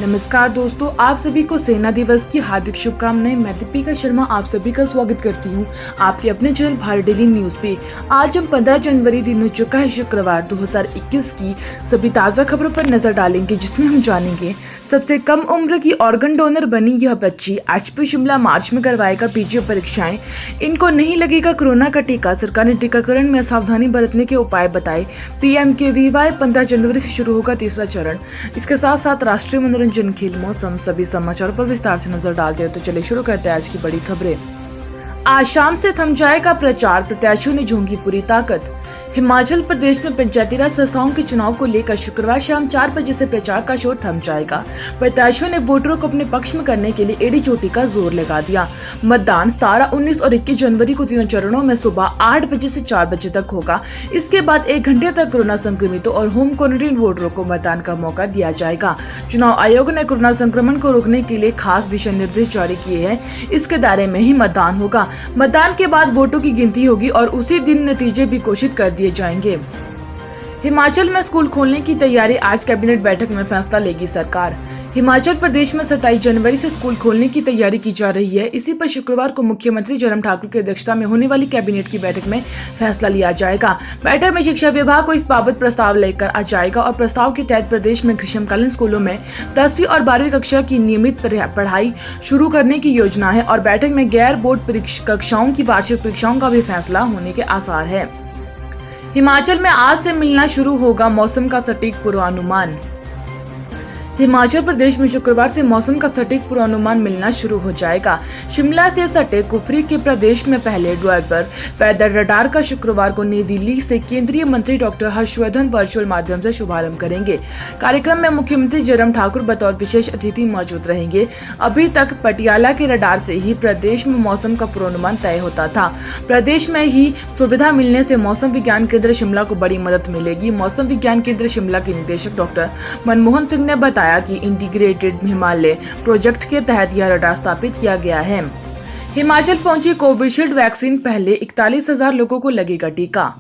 नमस्कार दोस्तों, आप सभी को सेना दिवस की हार्दिक शुभकामनाएं। मैं दीपिका शर्मा आप सभी का स्वागत करती हूं आपके अपने चैनल भारत डेली न्यूज पे। आज हम 15 जनवरी दिन हो चुका है शुक्रवार 2021 की सभी ताज़ा खबरों पर नजर डालेंगे, जिसमें हम जानेंगे सबसे कम उम्र की ऑर्गन डोनर बनी यह बच्ची। एचपी शिमला मार्च में करवाएगा पीजीआई परीक्षाएं, इनको नहीं लगेगा कोरोना का टीका। सरकार ने टीकाकरण में सावधानी बरतने के उपाय बताए। PMKVY 15 जनवरी से शुरू होगा तीसरा चरण। इसके साथ साथ राष्ट्रीय मनोरंजन, खेल, मौसम, सभी समाचारों पर विस्तार से नजर डालते हैं। तो चलिए शुरू करते हैं आज की बड़ी खबरें। आज शाम से थम जाएगा प्रचार, प्रत्याशियों ने झोंकी पूरी ताकत। हिमाचल प्रदेश में पंचायती राज संस्थाओं के चुनाव को लेकर शुक्रवार शाम 4 बजे से प्रचार का शोर थम जाएगा। प्रत्याशियों ने वोटरों को अपने पक्ष में करने के लिए एड़ी चोटी का जोर लगा दिया। मतदान 17, 19 और 21 जनवरी को तीनों चरणों में सुबह 8 बजे से 4 बजे तक होगा। इसके बाद 1 घंटे तक कोरोना संक्रमितों और होम क्वारंटीन वोटरों को मतदान का मौका दिया जाएगा। चुनाव आयोग ने कोरोना संक्रमण को रोकने के लिए खास दिशा निर्देश जारी किए हैं। इसके दायरे में ही मतदान होगा। मतदान के बाद वोटों की गिनती होगी और उसी दिन नतीजे भी घोषित कर दिए जाएंगे। हिमाचल में स्कूल खोलने की तैयारी, आज कैबिनेट बैठक में फैसला लेगी सरकार। हिमाचल प्रदेश में 27 जनवरी से स्कूल खोलने की तैयारी की जा रही है। इसी पर शुक्रवार को मुख्यमंत्री जयराम ठाकुर की अध्यक्षता में होने वाली कैबिनेट की बैठक में फैसला लिया जाएगा। बैठक में शिक्षा विभाग को इस बाबत प्रस्ताव लेकर आ जाएगा और प्रस्ताव के तहत प्रदेश में ग्रीष्मकालीन स्कूलों में 10वीं और 12वीं कक्षा की नियमित पढ़ाई शुरू करने की योजना है और बैठक में गैर बोर्ड कक्षाओं की वार्षिक परीक्षाओं का भी फैसला होने के आसार है। हिमाचल में आज से मिलना शुरू होगा मौसम का सटीक पूर्वानुमान। हिमाचल प्रदेश में शुक्रवार से मौसम का सटीक पूर्वानुमान मिलना शुरू हो जाएगा। शिमला से सटे कुफरी के प्रदेश में पहले ड्वेपर वेदर रडार का शुक्रवार को नई दिल्ली से केंद्रीय मंत्री डॉक्टर हर्षवर्धन वर्चुअल माध्यम से शुभारंभ करेंगे। कार्यक्रम में मुख्यमंत्री जयराम ठाकुर बतौर विशेष अतिथि मौजूद रहेंगे। अभी तक पटियाला के रडार से ही प्रदेश में मौसम का पूर्वानुमान तय होता था। प्रदेश में ही सुविधा मिलने से मौसम विज्ञान केंद्र शिमला को बड़ी मदद मिलेगी। मौसम विज्ञान केंद्र शिमला के निदेशक डॉक्टर मनमोहन सिंह ने बताया कि इंटीग्रेटेड हिमालय प्रोजेक्ट के तहत यह रडार स्थापित किया गया है। हिमाचल पहुंची कोविशील्ड वैक्सीन, पहले 41,000 लोगों को लगेगा टीका।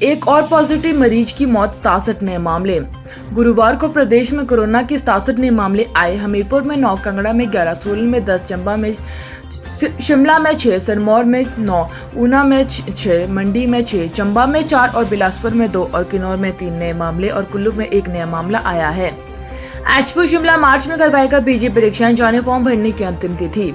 एक और पॉजिटिव मरीज की मौत, 67 नए मामले। गुरुवार को प्रदेश में कोरोना के 67 नए मामले आए। हमीरपुर में 9, कांगड़ा में 11, सोलन में 10, चंबा में, शिमला में 6, सिरमौर में 9, ऊना में 6, मंडी में 6, चंबा में 4 और बिलासपुर में 2 और किन्नौर में 3 नए मामले और कुल्लू में 1 नया मामला आया है। एचपी शिमला मार्च में करवाएगा पीजी परीक्षाएं, जाने फॉर्म भरने की अंतिम तिथि।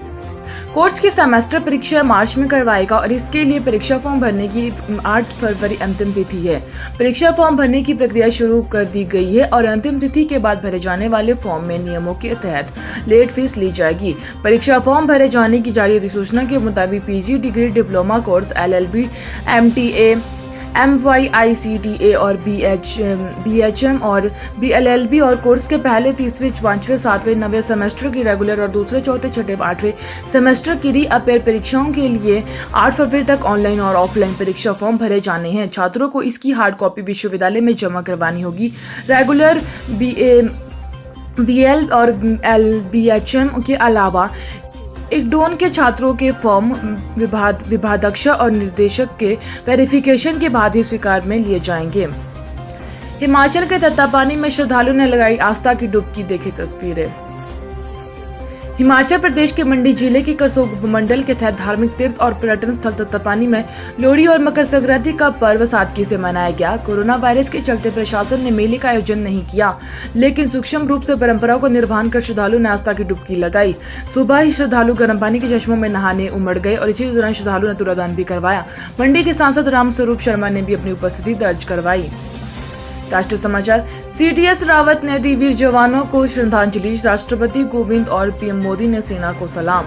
कोर्स की सेमेस्टर परीक्षा मार्च में करवाएगा और इसके लिए परीक्षा फॉर्म भरने की 8 फरवरी अंतिम तिथि है। परीक्षा फॉर्म भरने की प्रक्रिया शुरू कर दी गई है और अंतिम तिथि के बाद भरे जाने वाले फॉर्म में नियमों के तहत लेट फीस ली जाएगी। परीक्षा फॉर्म भरे जाने की जारी अधिसूचना के मुताबिक PG degree, diploma course, LLB, MTA, MYICTA और BHM और BLLB और कोर्स के पहले, तीसरे, 5वें, 7वें, 9वें सेमेस्टर की रेगुलर और दूसरे, चौथे, छठे, 8वें सेमेस्टर की री अपेयर परीक्षाओं के लिए 8 फरवरी तक ऑनलाइन और ऑफलाइन परीक्षा फॉर्म भरे जाने हैं। छात्रों को इसकी हार्ड कॉपी विश्वविद्यालय में जमा करवानी होगी। रेगुलर BL और BHM के अलावा इग्डोन के छात्रों के फॉर्म विभागाध्यक्ष और निर्देशक के वेरिफिकेशन के बाद ही स्वीकार में लिए जाएंगे। हिमाचल के तत्तापानी में श्रद्धालुओं ने लगाई आस्था की डुबकी, देखी तस्वीरें। हिमाचल प्रदेश के मंडी जिले के करसोग उपमंडल के तहत धार्मिक तीर्थ और पर्यटन स्थल तत्तापानी में लोहड़ी और मकर संक्रांति का पर्व सादगी से मनाया गया। कोरोना वायरस के चलते प्रशासन ने मेले का आयोजन नहीं किया, लेकिन सूक्ष्म रूप से परंपराओं को निर्वहन कर श्रद्धालुओं ने आस्था की डुबकी लगाई। सुबह ही श्रद्धालु गर्म पानी के चश्मों में नहाने उमड़ गए और इसी दौरान श्रद्धालु ने तुलादान भी करवाया। मंडी के सांसद रामस्वरूप शर्मा ने भी अपनी उपस्थिति दर्ज करवाई। राष्ट्रीय समाचार, CDS रावत ने दी वीर जवानों को श्रद्धांजलि, राष्ट्रपति कोविंद और PM मोदी ने सेना को सलाम।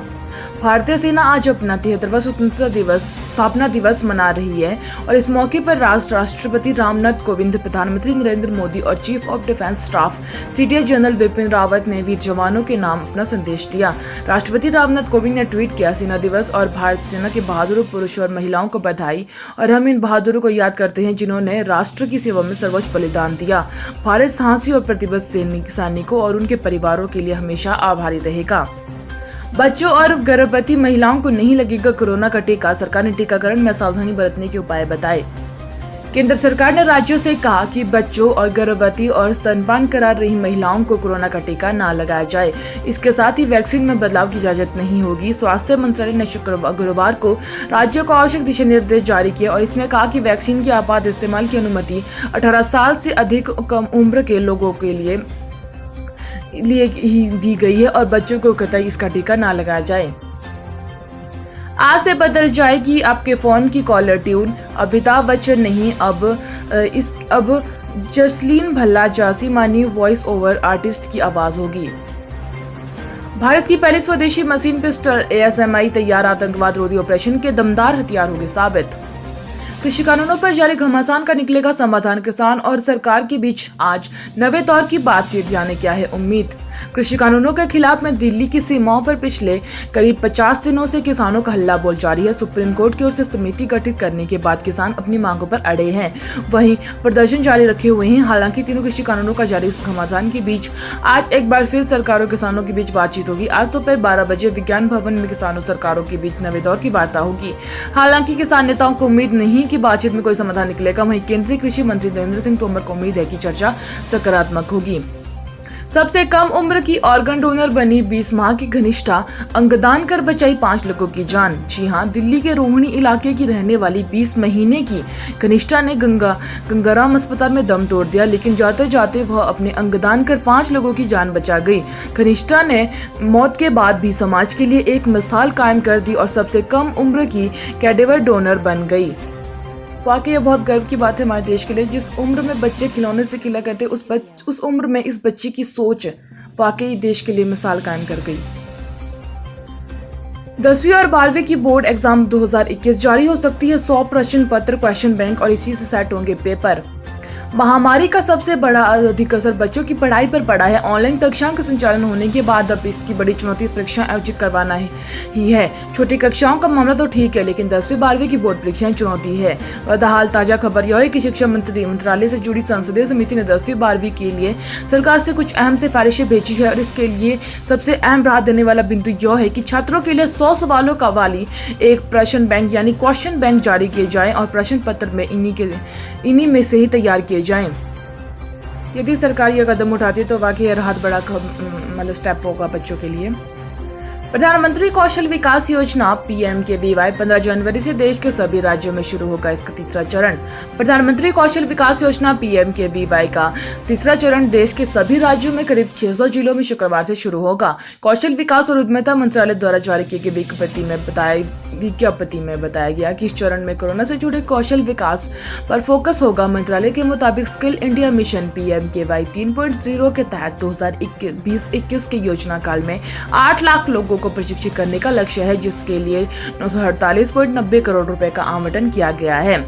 भारतीय सेना आज अपना 73वां स्वतंत्रता दिवस स्थापना दिवस मना रही है और इस मौके पर राष्ट्रपति रामनाथ कोविंद, प्रधानमंत्री नरेंद्र मोदी और chief of defence staff CDS general Vipin Rawat ने वीर जवानों के नाम अपना संदेश दिया। राष्ट्रपति रामनाथ कोविंद ने ट्वीट किया, सेना दिवस और भारतीय सेना के बहादुर पुरुषों और महिलाओं को बधाई और हम इन बहादुरों को याद करते हैं जिन्होंने राष्ट्र की सेवा में सर्वोच्च बलिदान दिया। भारत साहसी और प्रतिबद्ध सैनिकों और उनके परिवारों के लिए हमेशा आभारी रहेगा। बच्चों और गर्भवती महिलाओं को नहीं लगेगा कोरोना का टीका, सरकार ने टीकाकरण में सावधानी बरतने के उपाय बताए। केंद्र सरकार ने राज्यों से कहा कि बच्चों और गर्भवती और स्तनपान करा रही महिलाओं को कोरोना का टीका न लगाया जाए। इसके साथ ही वैक्सीन में बदलाव की इजाजत नहीं होगी। स्वास्थ्य मंत्रालय ने गुरुवार को राज्यों को आवश्यक दिशा निर्देश जारी किए और इसमें कहा कि वैक्सीन के आपात इस्तेमाल की अनुमति 18 साल से अधिक कम उम्र के लोगों के लिए ही दी गई है और बच्चों को कतई इसका टीका न लगाया जाए। आज से बदल जाएगी आपके फोन की कॉलर ट्यून। अमिताभ बच्चन नहीं, अब जसलीन भल्ला जासी मानी वॉइस ओवर आर्टिस्ट की आवाज होगी। भारत की पहली स्वदेशी मशीन पिस्टल ASMI तैयार आतंकवाद रोधी ऑपरेशन के दमदार हथियार होगी साबित। कृषि कानूनों पर जारी घमासान का निकलेगा समाधान। किसान और सरकार के बीच आज नवे दौर की बातचीत, जाने क्या है उम्मीद। कृषि कानूनों के खिलाफ में दिल्ली की सीमाओं पर पिछले करीब 50 दिनों से किसानों का हल्ला बोल जारी है। सुप्रीम कोर्ट की ओर से समिति गठित करने के बाद किसान अपनी मांगों पर अड़े हैं, वहीं प्रदर्शन जारी रखे हुए हैं। हालांकि तीनों कृषि कानूनों का जारी घमासान के बीच आज एक बार फिर सरकार और किसानों के बीच बातचीत होगी। आज दोपहर 12 बजे विज्ञान भवन में किसानों सरकारों के बीच नवे दौर की वार्ता होगी। हालांकि किसान नेताओं को उम्मीद नहीं कि बातचीत में कोई समाधान निकलेगा। वहीं केंद्रीय कृषि मंत्री नरेंद्र सिंह तोमर को उम्मीद है कि चर्चा सकारात्मक होगी। सबसे कम उम्र की ऑर्गन डोनर बनी 20 माह की घनिष्ठा, अंगदान कर बचाई 5 लोगों की जान। जी हां, दिल्ली के रोहिणी इलाके की रहने वाली 20 महीने की घनिष्ठा ने गंगाराम अस्पताल में दम तोड़ दिया, लेकिन जाते जाते वह अपने अंगदान कर 5 लोगों की जान बचा गई। घनिष्ठा ने मौत के बाद भी समाज के लिए एक मिसाल कायम कर दी और सबसे कम उम्र की कैडेवर डोनर बन गई। वाकई ये बहुत गर्व की बात है हमारे देश के लिए। जिस उम्र में बच्चे खिलौने से खिला करते, उस उम्र में इस बच्चे की सोच वाकई देश के लिए मिसाल कायम कर गई। 10वीं और 12वीं की बोर्ड एग्जाम 2021 जारी हो सकती है 100 प्रश्न पत्र, क्वेश्चन बैंक और इसी से सेट होंगे पेपर। महामारी का सबसे बड़ा अधिक असर बच्चों की पढ़ाई पर पड़ा है। ऑनलाइन कक्षाओं का संचालन होने के बाद अब इसकी बड़ी चुनौती परीक्षाएं आयोजित करवाना ही है। छोटी कक्षाओं का मामला तो ठीक है, लेकिन 10वीं 12वीं की बोर्ड परीक्षाएं चुनौती है। बहरहाल ताजा खबर यह है कि शिक्षा मंत्रालय से जुड़ी संसदीय समिति ने 10वीं 12वीं के लिए सरकार से कुछ अहम सिफारिशें भेजी है और इसके लिए सबसे अहम राहत देने वाला बिंदु यह है कि छात्रों के लिए 100 सवालों का वाली एक प्रश्न बैंक यानी क्वेश्चन बैंक जारी किए जाए और प्रश्न पत्र में इन्हीं में से ही तैयार किए जाएं। यदि सरकार यह कदम उठाती है तो वाकई यह राहत बड़ा स्टेप होगा बच्चों के लिए। प्रधानमंत्री कौशल विकास योजना PMKVY 15 जनवरी से देश के सभी राज्यों में शुरू होगा इसका तीसरा चरण। प्रधानमंत्री कौशल विकास योजना PMKVY का तीसरा चरण देश के सभी राज्यों में करीब 600 जिलों में शुक्रवार से शुरू होगा। कौशल विकास और उद्यमिता मंत्रालय द्वारा जारी की गई विज्ञप्ति में बताया गया कि इस चरण में कोरोना से जुड़े कौशल विकास पर फोकस होगा। मंत्रालय के मुताबिक स्किल इंडिया मिशन PMKVY 3.0 के तहत 2020-21 के योजना काल में 8 लाख लोगों को प्रशिक्षित करने का लक्ष्य है, जिसके लिए 948.90 करोड़ रुपए का आवंटन किया गया है।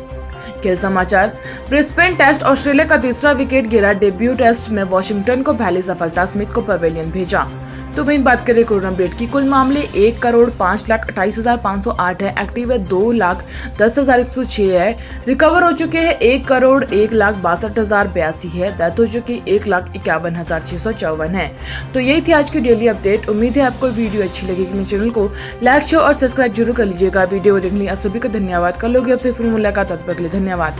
खेल समाचार। ब्रिस्बेन टेस्ट ऑस्ट्रेलिया का तीसरा विकेट गिरा। डेब्यू टेस्ट में वॉशिंगटन को पहली सफलता, स्मिथ को पवेलियन भेजा। तो वहीं बात करें कोरोना अपडेट की, कुल मामले 1,05,28,508 है। एक्टिव है 2,10,106 है। रिकवर हो चुके हैं 1,01,62,082 है। डेथ हो चुकी 1,51,654 है। तो यही थी आज की डेली अपडेट। उम्मीद है आपको वीडियो अच्छी लगेगी। मेरे चैनल को लाइक, शेयर और सब्सक्राइब जरूर कर लीजिएगा। वीडियो देखने के लिए सभी का धन्यवाद। कल होगी आपसे फिर मुलाकात, तब तक के लिए धन्यवाद।